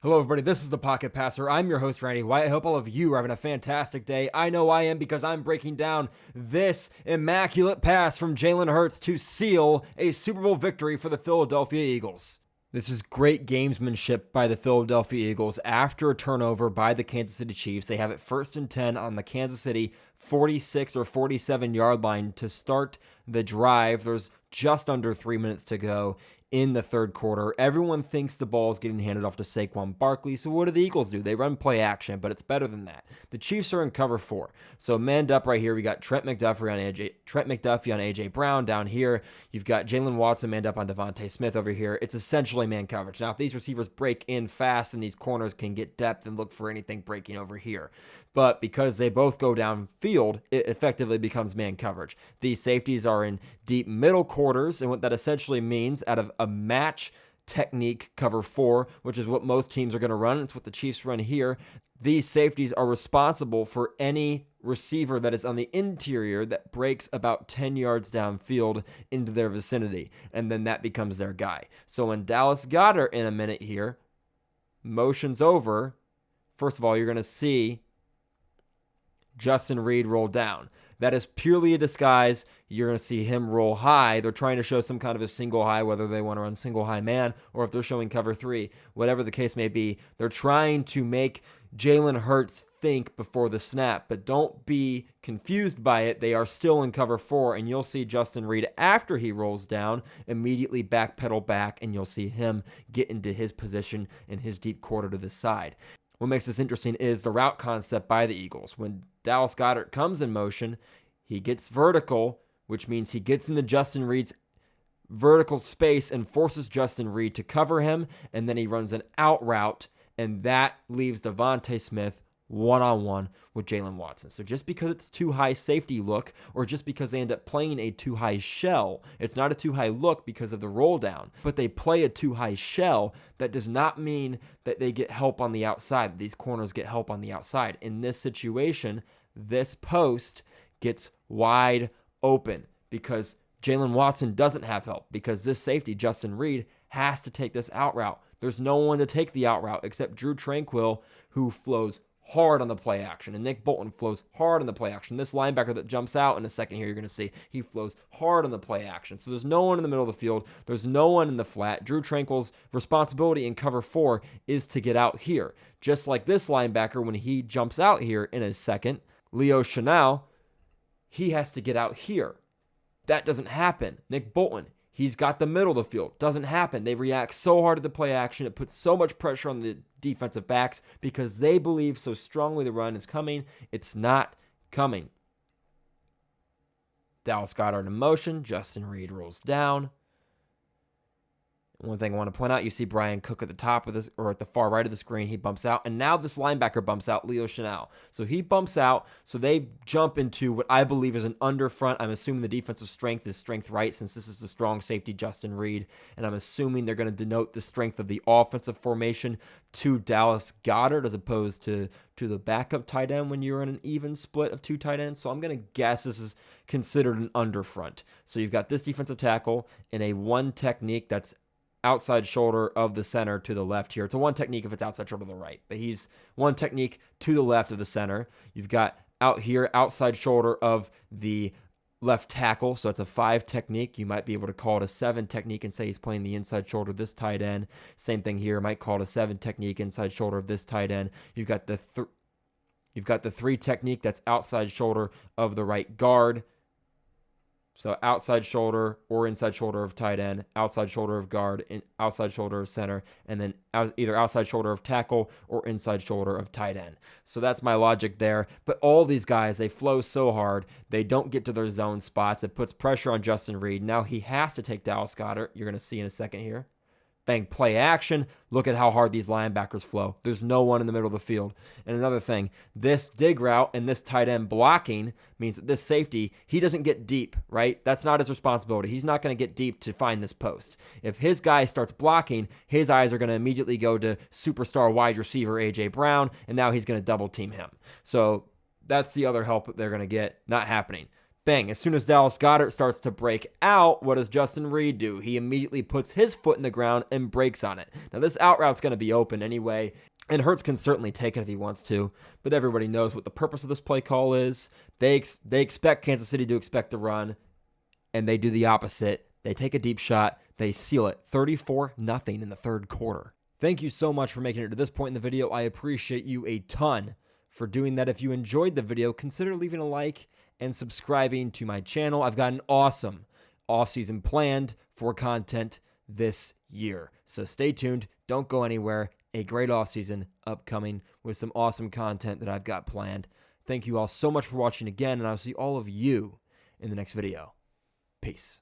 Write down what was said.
Hello, everybody. This is the Pocket Passer. I'm your host, Randy White. I hope all of you are having a fantastic day. I know I am because I'm breaking down this immaculate pass from Jalen Hurts to seal a Super Bowl victory for the Philadelphia Eagles. This is great gamesmanship by the Philadelphia Eagles after a turnover by the Kansas City Chiefs. They have it 1st and 10 on the Kansas City 46 or 47 yard line to start the drive. There's just under 3 minutes to go in the third quarter. Everyone thinks the ball is getting handed off to Saquon Barkley. So what do the Eagles do? They run play action, but it's better than that. The Chiefs are in cover 4. So manned up right here, we got Trent McDuffie on AJ Brown down here. You've got Jalen Watson manned up on Devonta Smith over here. It's essentially man coverage. Now, if these receivers break in fast and these corners can get depth and look for anything breaking over here. But because they both go downfield, it effectively becomes man coverage. These safeties are in deep middle quarters, and what that essentially means, out of a match technique cover 4, which is what most teams are going to run, it's what the Chiefs run here, these safeties are responsible for any receiver that is on the interior that breaks about 10 yards downfield into their vicinity, and then that becomes their guy. So when Dallas Goedert in a minute here motions over, first of all, you're going to see Justin Reid roll down. That is purely a disguise. You're going to see him roll high. They're trying to show some kind of a single high, whether they want to run single high man or if they're showing cover 3, whatever the case may be. They're trying to make Jalen Hurts think before the snap, but don't be confused by it. They are still in cover 4, and you'll see Justin Reid, after he rolls down, immediately backpedal back, and you'll see him get into his position in his deep quarter to the side. What makes this interesting is the route concept by the Eagles. When Dallas Goedert comes in motion, he gets vertical, which means he gets into Justin Reid's vertical space and forces Justin Reid to cover him, and then he runs an out route, and that leaves Devonta Smith one-on-one with Jalen Watson. So just because it's too high safety look, or just because they end up playing a too high shell, it's not a too high look because of the roll down, but they play a too high shell. That does not mean that they get help on the outside. These corners get help on the outside. In this situation, this post gets wide open because Jalen Watson doesn't have help, because this safety, Justin Reid, has to take this out route. There's no one to take the out route except Drew Tranquill, who flows hard on the play action, and Nick Bolton flows hard on the play action. This linebacker that jumps out in a second here, you're going to see he flows hard on the play action. So there's no one in the middle of the field. There's no one in the flat. Drew Tranquill's responsibility in cover 4 is to get out here. Just like this linebacker, when he jumps out here in a second, Leo Chenal, he has to get out here. That doesn't happen. Nick Bolton, he's got the middle of the field. Doesn't happen. They react so hard to the play action. It puts so much pressure on the defensive backs because they believe so strongly the run is coming. It's not coming. Dallas Goedert in motion. Justin Reid rolls down. One thing I want to point out, you see Brian Cook at the top of this, or at the far right of the screen, he bumps out, and now this linebacker bumps out, Leo Chenal. So he bumps out, so they jump into what I believe is an under front. I'm assuming the defensive strength is strength right, since this is the strong safety, Justin Reid, and I'm assuming they're going to denote the strength of the offensive formation to Dallas Goedert as opposed to the backup tight end when you're in an even split of 2 tight ends. So I'm going to guess this is considered an under front. So you've got this defensive tackle in a one technique that's outside shoulder of the center to the left here. It's a one technique if it's outside shoulder to the right, but he's one technique to the left of the center. You've got out here outside shoulder of the left tackle, so it's a 5 technique. You might be able to call it a 7 technique and say he's playing the inside shoulder of this tight end. Same thing here, might call it a 7 technique inside shoulder of this tight end. You've got the 3 technique that's outside shoulder of the right guard. So outside shoulder or inside shoulder of tight end, outside shoulder of guard, and outside shoulder of center, and then either outside shoulder of tackle or inside shoulder of tight end. So that's my logic there. But all these guys, they flow so hard, they don't get to their zone spots. It puts pressure on Justin Reid. Now he has to take Dallas Goedert. You're going to see in a second here. Bang, play action. Look at how hard these linebackers flow. There's no one in the middle of the field. And another thing, this dig route and this tight end blocking means that this safety, he doesn't get deep, right? That's not his responsibility. He's not going to get deep to find this post. If his guy starts blocking, his eyes are going to immediately go to superstar wide receiver AJ Brown, and now he's going to double team him. So that's the other help that they're going to get. Not happening. Bang, as soon as Dallas Goedert starts to break out, what does Justin Reed do? He immediately puts his foot in the ground and breaks on it. Now, this out route's going to be open anyway, and Hurts can certainly take it if he wants to, but everybody knows what the purpose of this play call is. They expect Kansas City to expect the run, and they do the opposite. They take a deep shot. They seal it 34-0 in the third quarter. Thank you so much for making it to this point in the video. I appreciate you a ton for doing that. If you enjoyed the video, consider leaving a like and subscribing to my channel. I've got an awesome offseason planned for content this year. So stay tuned. Don't go anywhere. A great offseason upcoming with some awesome content that I've got planned. Thank you all so much for watching again, and I'll see all of you in the next video. Peace.